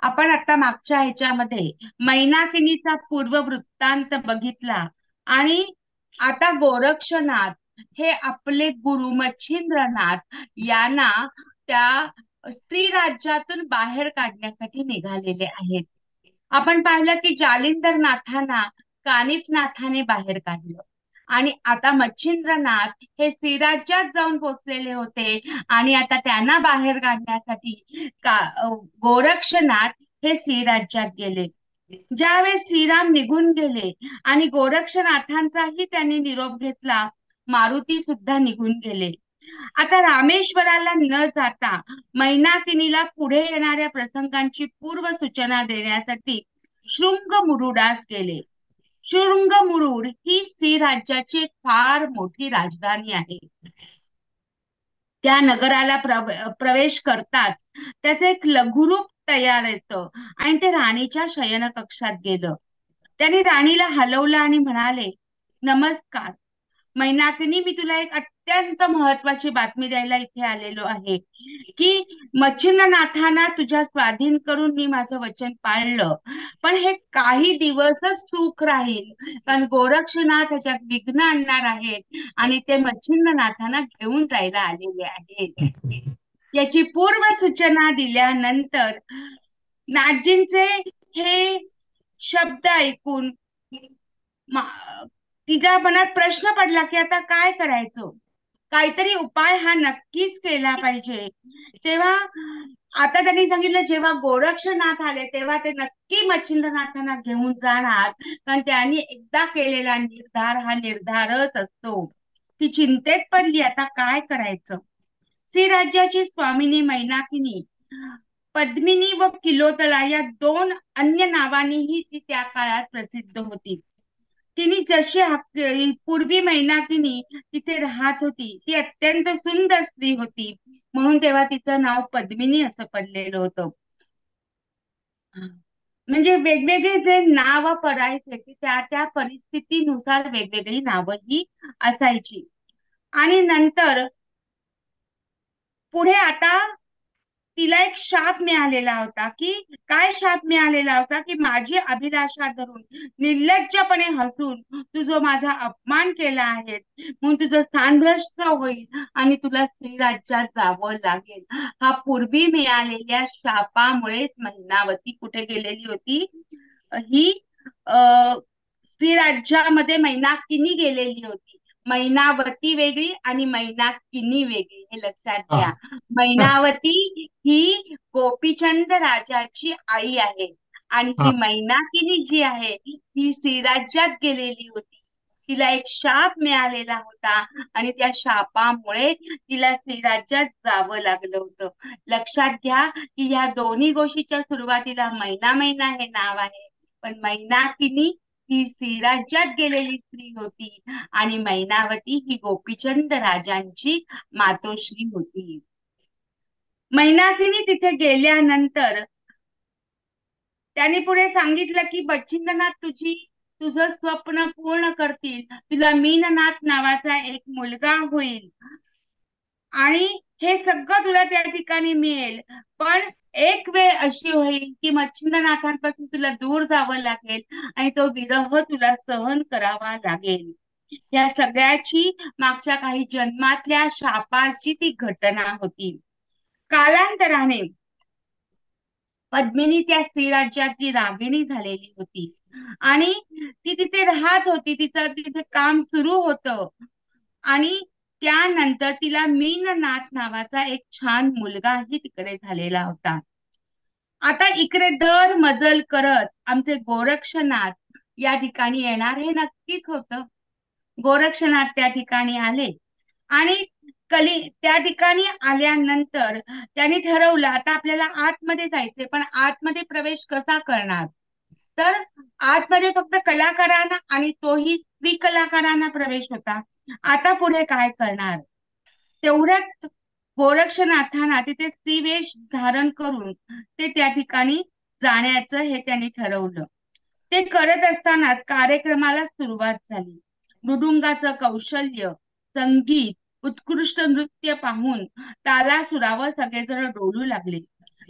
आपण आता मागच्या ह्याच्यामध्ये मैनाकिनीचा पूर्व वृत्तांत बघितला आणि आता गोरक्षनाथ हे आपले गुरु मच्छिंद्रनाथ यांना त्या स्त्री राज्यातून बाहेर काढण्यासाठी निघालेले आहेत. आपण पाहिलं की जालिंदर नाथांना कानिफनाथाने बाहेर काढलं आणि आता मच्छिंद्रनाथ हे श्रीराज्यात जाऊन पोहोचलेले होते आणि आता त्यांना बाहेर काढण्यासाठी गोरक्षनाथ हे श्रीराज्यात गेले. ज्यावेळेस श्रीराम निघून गेले आणि गोरक्षनाथांचाही त्यांनी निरोप घेतला, मारुती सुद्धा निघून गेले. आता रामेश्वराला न जाता मैनाकिनीला पुढे येणाऱ्या प्रसंगांची पूर्व सूचना देण्यासाठी शृंगमुरुडास गेले. शृंगमुरुड ही श्रीराज्याची एक फार मोठी राजधानी आहे. त्या नगराला प्रवेश करताच त्याचं एक लघुरूप तयार येतं आणि ते राणीच्या शयन कक्षात गेलं. त्याने राणीला हलवलं आणि म्हणाले, नमस्कार मैनाकिनी, मी तुला एक अत्यंत महत्वाची बातमी द्यायला इथे आलेलो आहे की मच्छिंद्रनाथांना तुझ्या स्वाधीन करून मी माझं वचन पाळलं, पण हे काही दिवसच सुख राहील, कारण गोरक्षनाथ ह्याच्यात विघ्न आणणार आहेत आणि ते मच्छिंद्रनाथांना घेऊन जायला आलेले आहेत. याची पूर्व सूचना दिल्यानंतर नाथजींचे हे शब्द ऐकून तिच्या मनात प्रश्न पडला की आता काय करायचं, काहीतरी उपाय हा नक्कीच केला पाहिजे. तेव्हा आता त्यांनी सांगितलं जेव्हा गोरक्षनाथ आले तेव्हा ते नक्की मच्छिंद्रनाथांना घेऊन जाणार, कारण त्यांनी एकदा केलेला निर्धार हा निर्धारच असतो. ती चिंतेत पडली, आता काय करायचं. श्रीराज्याची स्वामिनी मैनाकिनी पद्मिनी व किलोतला या दोन अन्य नावांनीही ती त्या काळात प्रसिद्ध होती. तिने जशी पूर्वी मैनाकिनी तिथे राहत होती ती अत्यंत सुंदर स्त्री होती, म्हणून तेव्हा तिचं नाव पद्मिनी असं पडलेलं होतं. म्हणजे वेगवेगळे जे नाव पडायचे त्या त्या परिस्थितीनुसार वेगवेगळी नावं ही असायची. आणि नंतर पुढे आता तिला एक शाप मिळालेला होता. की काय शाप मिळालेला होता की माझी अभिलाषा धरून निर्लज्जपणे हसून तू जो माझा अपमान केला आहे म्हणून तुझं स्थानभ्रष्ट होईल आणि तुला श्रीराज्यात जावं लागेल. हा पूर्वी मिळालेल्या शापामुळेच मैनावती कुठे गेलेली होती, ही श्रीराज्यामध्ये मैनाकिनी गेलेली होती. मैनावती वेगळी आणि मैनाकिनी वेगळी, हे लक्षात घ्या. हा. मैनावती ही गोपीचंद राजाची आई आहे आणि हा. ही मैनाकिनी जी आहे ही श्रीराज्यात गेलेली होती. तिला एक शाप मिळालेला होता आणि त्या शापामुळे तिला श्रीराज्यात जावं लागलं होतं. लक्षात घ्या की ह्या दोन्ही गोष्टीच्या सुरुवातीला मैना मैना हे नाव आहे, पण मैनाकिनी ही श्रीराज्यात गेलेली स्त्री होती आणि मैनावती ही गोपीचंद राजांची मातोश्री होती. मैनाकिनी तिथे गेल्यानंतर त्यांनी पुढे सांगितलं की बच्छिंद्रनाथ तुझं स्वप्न पूर्ण करतील, तुला मीननाथ नावाचा एक मुलगा होईल आणि हे सगळं तुला त्या ठिकाणी मिळेल. पण एक वेळ अशी होईल की मच्छिंद्रनाथांपासून तुला दूर जावं लागेल आणि तो विरह तुला सहन करावा लागेल. या सगळ्याची मागच्या काही जन्मातल्या शापाची ती घटना होती. कालांतराने पद्मिनी त्या स्त्रीराज्याची रागिणी झालेली होती आणि ती तिथे राहत होती, तिचं तिथे काम सुरू होतं आणि त्यानंतर तिला मीननाथ नावाचा एक छान मुलगाही तिकडे झालेला होता. आता इकडे दर मजल करत आमचे गोरक्षनाथ या ठिकाणी येणार हे नक्कीच होतं. गोरक्षनाथ त्या ठिकाणी आले आणि त्या ठिकाणी आल्यानंतर त्यांनी ठरवलं आता आपल्याला आतमध्ये जायचंय, पण आतमध्ये प्रवेश कसा करणार. तर आतमध्ये फक्त कलाकारांना आणि तोही स्त्री कलाकारांना प्रवेश होता. आता पुढे काय करणार. तेवढ्यात गोरक्षनाथांना तिथे स्त्रीवेश धारण करून ते त्या ठिकाणी जाण्याचं हे त्यांनी ठरवलं. ते करत असताना कार्यक्रमाला सुरुवात झाली. मृदुंगाचं कौशल्य, संगीत, उत्कृष्ट नृत्य पाहून तालासुरावर सगळेजण डोलू लागले.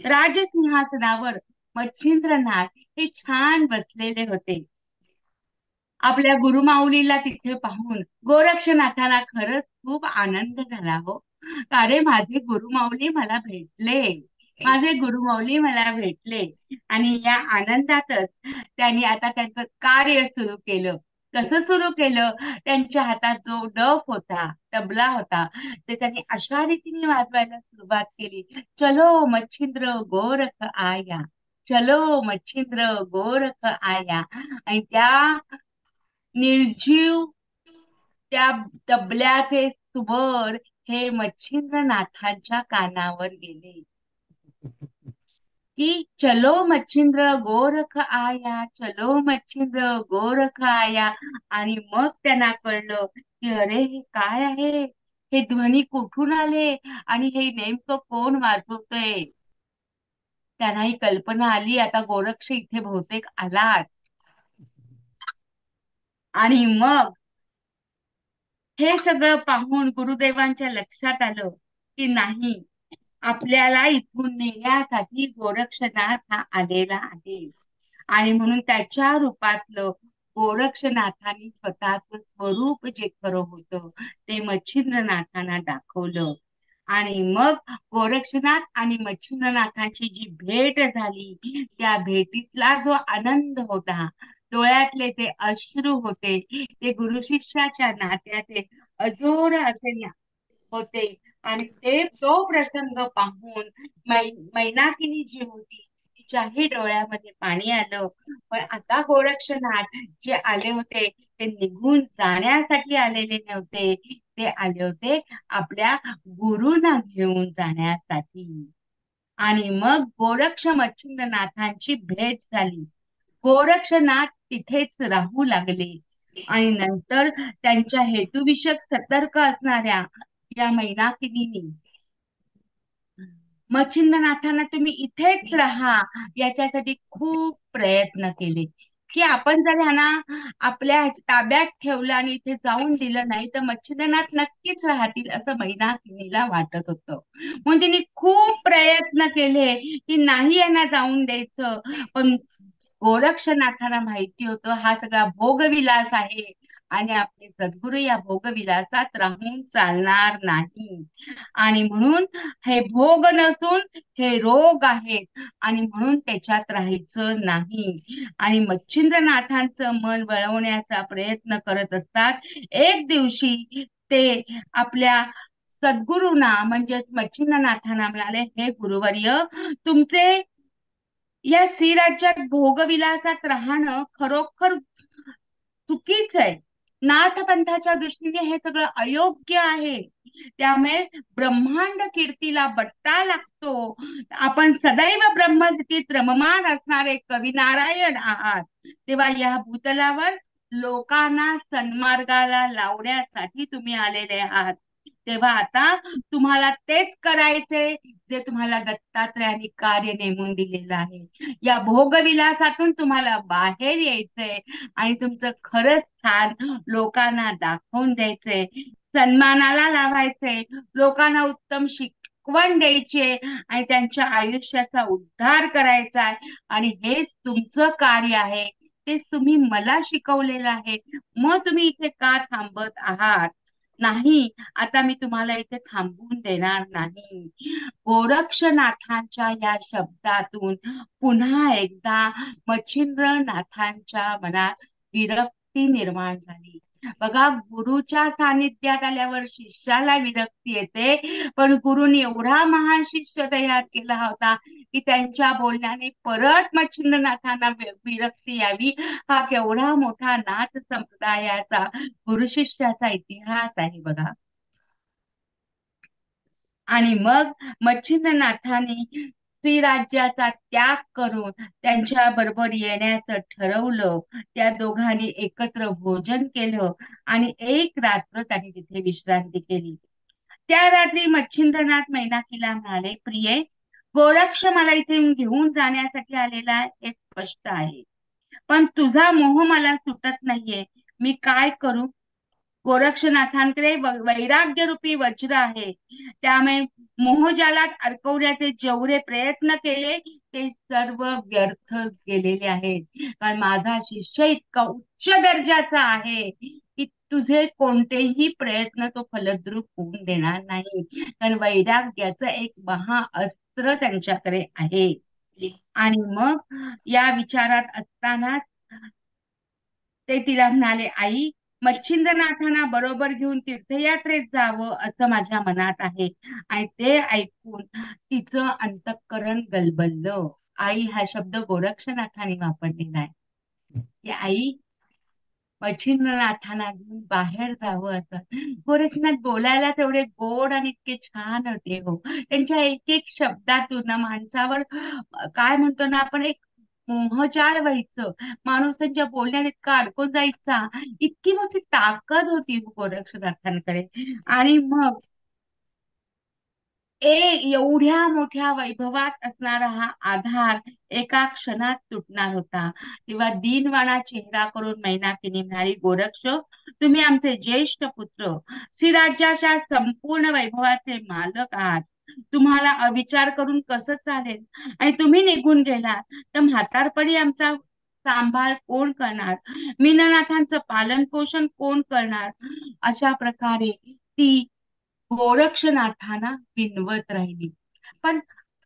राजसिंहासनावर मच्छिंद्रनाथ हे छान बसलेले होते. आपल्या गुरुमाऊलीला तिथे पाहून गोरक्षनाथाला खरंच खूप आनंद झाला हो. अरे माझे गुरुमाऊली मला भेटले, माझे गुरुमाऊली मला भेटले. आणि या आनंदातच त्यांनी आता त्यांचं कार्य सुरू केलं. कसं सुरू केलं? त्यांच्या हातात जो डफ होता, तबला होता, ते त्यांनी अशा रीतीने वाजवायला सुरुवात केली. चलो मच्छिंद्र गोरख आया, चलो मच्छिंद्र गोरख आया. आणि त्या निर्जीव त्या तबल्याचे स्वर हे मच्छिंद्रनाथांच्या कानावर गेले, की चलो मच्छिंद्र गोरख आया, चलो मच्छिंद्र गोरख आया. आणि मग त्यांना कळलं की अरे हे काय आहे, हे ध्वनी कुठून आले आणि हे नेमकं कोण वाजवतंय. त्यांना ही कल्पना आली, आता गोरक्ष इथे बहुतेक आलाच. आणि मग हे सगळं पाहून गुरुदेवांच्या लक्षात आलं की नाही, आपल्याला इथून नेण्यासाठी गोरक्षनाथ हा आलेला आहे. आणि म्हणून त्याच्या रूपातलं गोरक्षनाथाने स्वतःच स्वरूप जे खरं होतं ते मच्छिंद्रनाथांना दाखवलं. आणि मग गोरक्षनाथ आणि मच्छिंद्रनाथांची जी भेट झाली, त्या भेटीतला जो आनंद होता, डोळ्यातले ते अश्रू होते, ते गुरु शिष्याच्या नात्याचे अजोड असे होते. आणि ते तो प्रसंग पाहून मैनाकिनी जी होती तिच्याही डोळ्यामध्ये पाणी आलं. पण आता गोरक्षनाथ जे आले होते ते निघून जाण्यासाठी आलेले नव्हते, ते आले होते आपल्या गुरुंना घेऊन जाण्यासाठी. आणि मग गोरक्ष मच्छिंद्रनाथांची भेट झाली. गोरक्षनाथ तिथेच राहू लागले. आणि नंतर त्यांच्या हेतुविषयक सतर्क असणाऱ्या या मैनाकिनीनी मच्छिंद्रनाथांना तुम्ही इथेच राहा याच्यासाठी खूप प्रयत्न केले, की आपण जर ह्यांना आपल्या ताब्यात ठेवलं आणि इथे जाऊन दिलं नाही तर मच्छिंद्रनाथ नक्कीच राहतील असं मैनाकिनीला वाटत होतं. म्हणून तिने खूप प्रयत्न केले की नाही यांना जाऊन द्यायचं. पण गोरक्षनाथांना माहिती होतं हा सगळा भोगविलास आहे आणि आपले सद्गुरू या भोगविलासात राहून चालणार नाही. आणि म्हणून हे भोग नसून हे रोग आहेत आणि म्हणून त्याच्यात राहायचं नाही. आणि मच्छिंद्रनाथांचं मन वळवण्याचा प्रयत्न करत असतात. एक दिवशी ते आपल्या सद्गुरूंना म्हणजे मच्छिंद्रनाथांना म्हणाले, हे गुरुवर्य, तुमचे या स्त्रीराज्यात भोगविलासात राहणं खरोखर चुकीच आहे. नाथपंथाच्या दृष्टीने हे सगळं अयोग्य आहे. त्यामुळे ब्रह्मांड कीर्तीला बट्टा लागतो. आपण सदैव ब्रह्मस्थितीत रममान असणारे कवी नारायण आहात. तेव्हा या भूतलावर लोकांना सन्मार्गाला लावण्यासाठी तुम्ही आलेले आहात. तेव्हा आता तुम्हाला तेच करायचे जे तुम्हाला दत्तात्रयाने कार्य नेमून दिलेलं आहे. या भोगविलासातून तुम्हाला बाहेर यायचंय आणि तुमचं खरंच स्थान लोकांना दाखवून द्यायचंय, सन्मानाला लावायचंय, लोकांना उत्तम शिकवण द्यायची आणि त्यांच्या आयुष्याचा उद्धार करायचा आहे. आणि हेच तुमचं कार्य आहे, तेच तुम्ही मला शिकवलेलं आहे. मग तुम्ही इथे का थांबत आहात? नाही, आता मी तुम्हाला इथे थांबवून देणार नाही. गोरक्षनाथांच्या या शब्दातून पुन्हा एकदा मच्छिंद्रनाथांच्या मनात विरक्ती निर्माण झाली. बघा, गुरुच्या सानिध्यात आल्यावर शिष्याला विरक्ती येते, पण गुरुनी एवढा महान शिष्य तयार केला होता की त्यांच्या बोलण्याने परत मच्छिंद्रनाथांना विरक्ती यावी. हा केवढा मोठा नाथ संप्रदायाचा गुरु शिष्याचा इतिहास आहे बघा. आणि मग मच्छिंद्रनाथांनी श्रीराज्याचा त्याग करून त्यांच्या बरोबर येण्याचं ठरवलं. त्या दोघांनी एकत्र भोजन केलं आणि एक रात्र त्यांनी तिथे विश्रांती केली. त्या रात्री मच्छिंद्रनाथ मैनाकीला म्हणाले, प्रिये, गोरक्ष मला इथे घेऊन जाण्यासाठी आलेला आहे हे स्पष्ट आहे, पण तुझा मोह मला सुटत नाहीये. मी काय करू? गोरक्षनाथांकडे वैराग्य रूपी वज्र आहे. त्यामुळे मोहजालात अडकवण्याचे जेवढे प्रयत्न केले ते सर्व व्यर्थ गेलेले आहेत. कारण माझा शिष्य इतका उच्च दर्जाचा आहे की तुझे कोणतेही प्रयत्न तो फलद्रूप होऊन देणार नाही. कारण वैराग्याचं एक महाअस्त्र त्यांच्याकडे आहे. आणि मग या विचारात असताना ते तिला म्हणाले, आई, मच्छिंद्रनाथांना बरोबर घेऊन तीर्थयात्रेत जावं असं माझ्या मनात आहे. आणि ते ऐकून तिचं अंतःकरण गलबललं. आई हा शब्द गोरक्षनाथाने वापरलेला आहे, की आई, मच्छिंद्रनाथांना घेऊन बाहेर जावं असं. गोरक्षनाथ बोलायला तेवढे गोड आणि इतके छान होते हो. त्यांच्या एक एक शब्दातून ना माणसावर काय म्हणतो ना आपण, एक मोहजाळ व्हायचं. माणूस त्यांच्या बोलण्यात इतका अडकून जायचा. इतकी मोठी ताकद होती गोरक्षनाथांकडे. आणि मग एवढ्या मोठ्या वैभवात असणारा हा आधार एका क्षणात तुटणार होता. तेव्हा दीनवाणा चेहरा करून मैनाकीनी म्हणाली, गोरक्ष, तुम्ही आमचे ज्येष्ठ पुत्र, श्रीराज्याच्या संपूर्ण वैभवाचे मालक आहात. तुम्हाला अविचार करून कसं चालेल? आणि तुम्ही निघून गेलात तर म्हातारपणी आमचा सांभाळ कोण करणार? मीननाथांचं पालन पोषण कोण करणार? अशा प्रकारे ती गोरक्षनाथांना विनवत राहिली. पण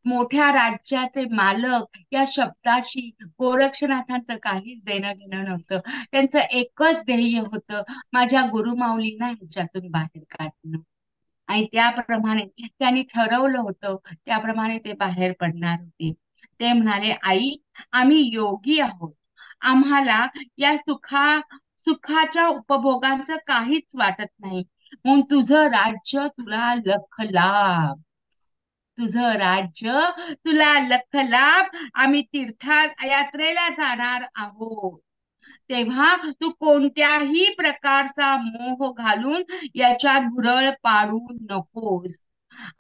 मोठ्या राज्याचे मालक या शब्दाशी गोरक्षनाथांचं काहीच देणं घेणं नव्हतं. त्यांचं एकच ध्येय होतं, माझ्या गुरुमाऊलींना ह्याच्यातून बाहेर काढणं. आणि त्याप्रमाणे त्यांनी ठरवलं होतं, त्याप्रमाणे ते बाहेर पडणार होते. ते म्हणाले, आई, आम्ही योगी आहोत. आम्हाला या सुखाच्या उपभोगांचं काहीच वाटत नाही. म्हणून तुझं राज्य तुला लख लाभ, तुझं राज्य तुला लख लाभ. आम्ही तीर्थयात्रेला जाणार आहोत. तेव्हा तू कोणत्याही प्रकारचा मोह घालून याच्यात भुरळ पाडू नकोस.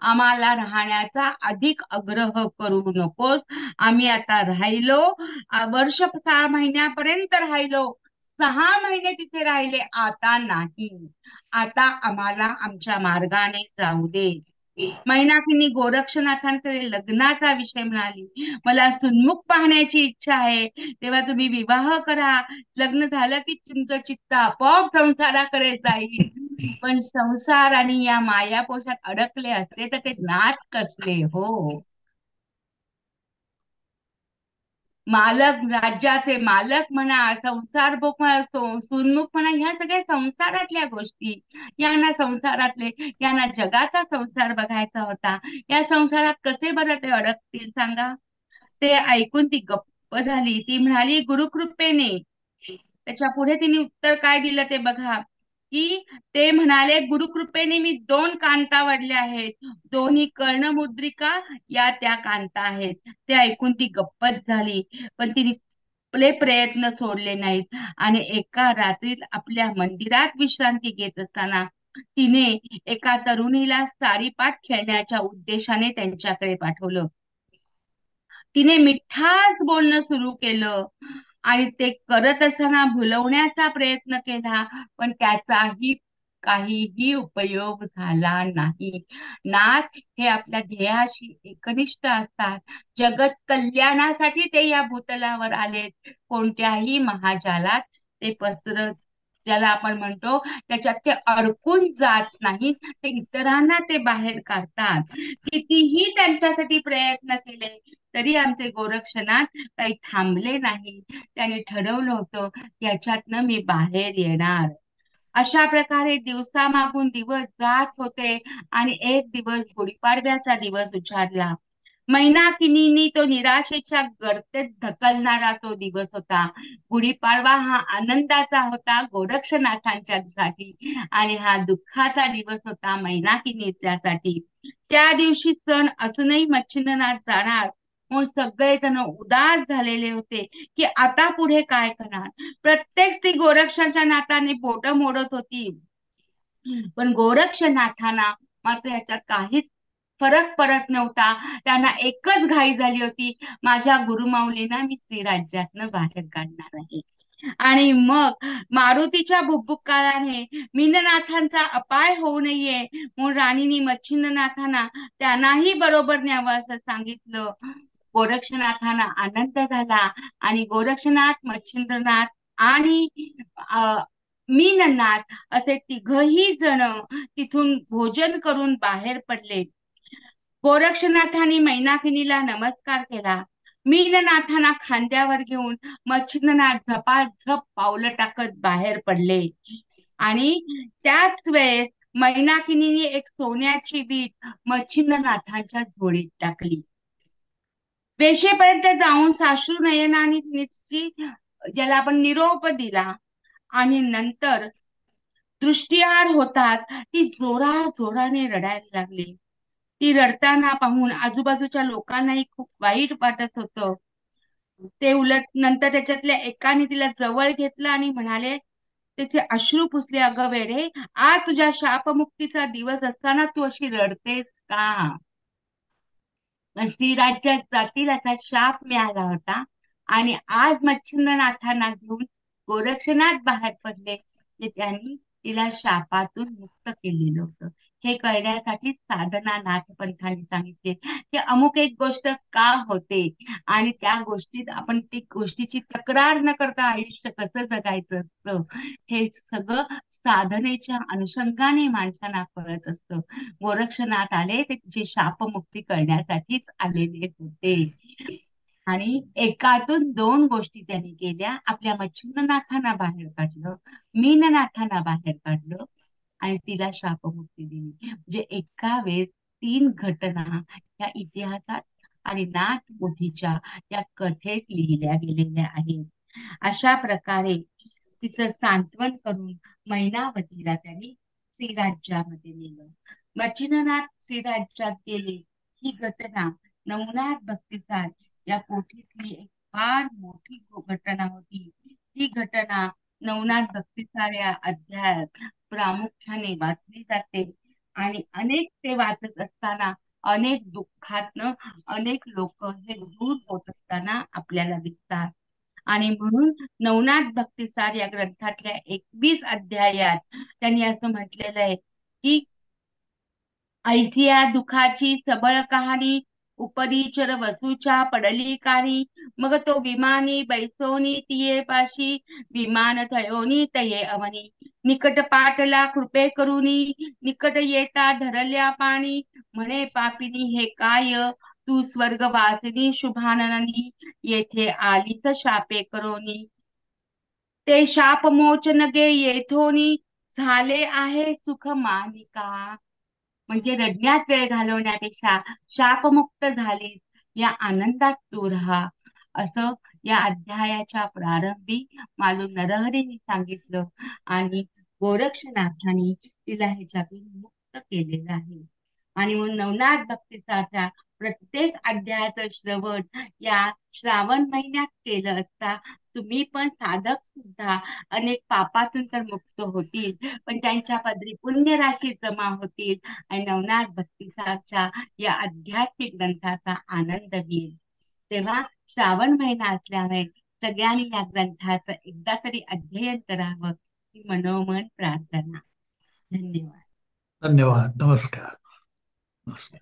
आम्हाला राहण्याचा अधिक आग्रह करू नकोस. आम्ही आता राहिलो, वर्ष 6 महिन्यापर्यंत राहिलो, 6 महिने तिथे राहिले, आता नाही. आता आम्हाला आमच्या मार्गाने जाऊ दे. मैनाकिनी गोरक्षनाथांकडे लग्नाचा विषय म्हणाली, मला सुन्मुख पाहण्याची इच्छा आहे. तेव्हा तुम्ही विवाह करा. लग्न झालं की तुमचं चित्त आपोआप संसाराकडे जाईल. पण संसार आणि या मायापोशात अडकले असते तर ते नाच कसले हो. मालक, राज्याचे मालक म्हणा, संसार भोग म्हणा, सुन्मुख म्हणा, ह्या सगळ्या संसारातल्या गोष्टी. यांना जगाचा संसार बघायचा होता. या संसारात कसे बरं ते अडकतील सांगा? ते ऐकून ती गप्प झाली. ती म्हणाली, गुरुकृपेने. त्याच्या पुढे तिने उत्तर काय दिलं ते बघा, की ते म्हणाले, गुरुकृपेने मी 2 कांता वडल्या आहेत. दोन्ही कर्णमुद्रिका या त्या कांता आहेत. ते ऐकून ती गप्पच झाली. पण तिने आपले प्रयत्न सोडले नाहीत. आणि एका रात्रीत आपल्या मंदिरात विश्रांती घेत असताना तिने एका तरुणीला सारीपाट खेळण्याच्या उद्देशाने त्यांच्याकडे पाठवलं. तिने मिठास बोलणं सुरू केलं आणि ते करत असताना भुलवण्याचा प्रयत्न केला, पण त्याचाही काहीही उपयोग झाला नाही. नाथ हे आपल्या ध्येयाशी एकनिष्ठ असतात. जगत कल्याणासाठी ते या भूतलावर आलेत. कोणत्याही महाजालात ते पसरत, ज्याला आपण म्हणतो, त्याच्यात ते अडकून जात नाहीत. ते इतरांना ते बाहेर काढतात. कितीही त्यांच्यासाठी प्रयत्न केले तरी आमचे गोरक्षनाथ काही थांबले नाही. त्याने ठरवलं होतं, याच्यातनं मी बाहेर येणार. अशा प्रकारे दिवसामागून दिवस जात होते आणि एक दिवस गुढीपाडव्याचा दिवस उजाडला. मैनाकिनीनी तो निराशेच्या गर्तेत ढकलणारा तो दिवस होता. गुढीपाडवा हा आनंदाचा होता गोरक्षनाथांच्यासाठी, आणि हा दुःखाचा दिवस होता मैनाकिनीच्यासाठी. त्या दिवशी सण असूनही मच्छिंद्रनाथ जाणार म्हणून सगळेजण उदास झालेले होते, की आता पुढे काय करणार. प्रत्येक स्त्री गोरक्षाच्या नाताने बोट मोडत होती. पण गोरक्षनाथांना मात्र याच्यात काहीच फरक पडत नव्हता. त्यांना एकच घाई झाली होती, माझ्या गुरुमाऊलींना मी श्रीराज्यातनं बाहेर काढणार आहे. आणि मग मारुतीच्या बुब्बुकाने मीननाथांचा अपाय होऊ नये म्हणून राणीनी मच्छिंद्रनाथांना त्यांनाही बरोबर न्यावं असं सांगितलं. गोरक्षनाथांना आनंद झाला आणि गोरक्षनाथ, मच्छिंद्रनाथ आणि अ, मीननाथ असे तिघही जण तिथून भोजन करून बाहेर पडले. गोरक्षनाथांनी मैनाकिनीला नमस्कार केला. मीननाथांना खांद्यावर घेऊन मच्छिंद्रनाथ झपाझप पावलं टाकत बाहेर पडले. आणि त्याच वेळेस मैनाकिनीने एक सोन्याची वीट मच्छिंद्रनाथांच्या झोळीत टाकली. वेशेपर्यंत जाऊन साश्रू नयनाने ज्याला आपण निरोप दिला आणि नंतर दृष्टीआड होतात ती जोराने रडायला लागली. ती रडताना पाहून आजूबाजूच्या लोकांनाही खूप वाईट वाटत होतं. ते उलट नंतर त्याच्यातल्या एकाने तिला जवळ घेतलं आणि म्हणाले, त्याचे अश्रू पुसले, अगं वेडे, आज तुझ्या शापमुक्तीचा दिवस असताना तू अशी रडतेस का? श्रीराज्यात जातील असा शाप मिळाला होता आणि आज मच्छिंद्रनाथांना घेऊन गोरक्षनाथ बाहेर पडले, जे त्यांनी तिला शापातून मुक्त केलेलं होतं. हे कळण्यासाठी साधना नाथ पंथांनी सांगितले की अमुक एक गोष्ट का होते आणि त्या गोष्टीत आपण ती गोष्टीची तक्रार न करता आयुष्य कसं जगायचं असतं, हे सगळं साधनेच्या अनुषंगाने माणसांना कळत असतं. गोरक्षनाथ आले ते तिची शापमुक्ती करण्यासाठीच आलेले होते. आणि एकातून दोन गोष्टी त्यांनी केल्या. आपल्या मच्छिंद्रनाथांना बाहेर काढलं, मीननाथांना बाहेर काढलं आणि तिला शापमुक्ती दिली. म्हणजे एका वेळेस तीन घटना या इतिहासात आणि नाथपोथीच्या या कथेत लिहिल्या गेलेल्या आहेत. अशा प्रकारे तिचं सांत्वन करून मैनावतीला त्यांनी श्रीराज्यामध्ये नेलं. मच्छिंद्रनाथ श्रीराज्यात गेले ही घटना नवनाथ भक्तिसार या पोथीतली एक फार मोठी घटना होती. ही घटना नवनाथ भक्तिसार या अध्यायात प्रामुख्याने वाचली जाते आणि अनेक ते वाचत असताना अनेक दुःखातनं अनेक लोक हे दूर होत असताना आपल्याला दिसतात. आणि म्हणून नवनाथ भक्तिसार या ग्रंथातल्या 21 अध्यायात त्यांनी असं म्हटलेलं आहे की ऐथिया दुखाची सबळ कहाणी, उपरीचर वसूच्या पडली काही, मग तो विमानी बैसोनी तिये पाशी, विमान थयोनी तये अवनी, निकट पाटला कृपे करुनी, निकट येता धरल्या पाणी, म्हणे पापिनी हे काय, तू स्वर्गवासिनी शुभाननी, येथे आलीस शापे करोनी, ते शाप मोचन गे येथोनी, झाले आहे सुख मानिका. म्हणजे रडण्यात वेळ घालवण्यापेक्षा शापमुक्त झालीस या आनंदात तू राहा, असं या अध्यायाच्या प्रारंभी मालू नरहरीने सांगितलं आणि गोरक्षनाथांनी तिला ह्याच्यातून मुक्त केलेलं आहे. आणि मग नवनाथ भक्तिसारच्या प्रत्येक अध्यायाचं श्रवण या श्रावण महिन्यात केलं असता तुम्ही पण साधक सुद्धा अनेक पापातून तर मुक्त होतील, पण त्यांच्या पदरी पुण्य राशी जमा होतील आणि नवनाथ भक्तिसारच्या या आध्यात्मिक ग्रंथाचा आनंद घेईल. तेव्हा श्रावण महिना असल्यामुळे सगळ्यांनी या ग्रंथाचं एकदा तरी अध्ययन करावं ही मनोमन प्रार्थना. धन्यवाद. धन्यवाद. नमस्कार. नमस्कार.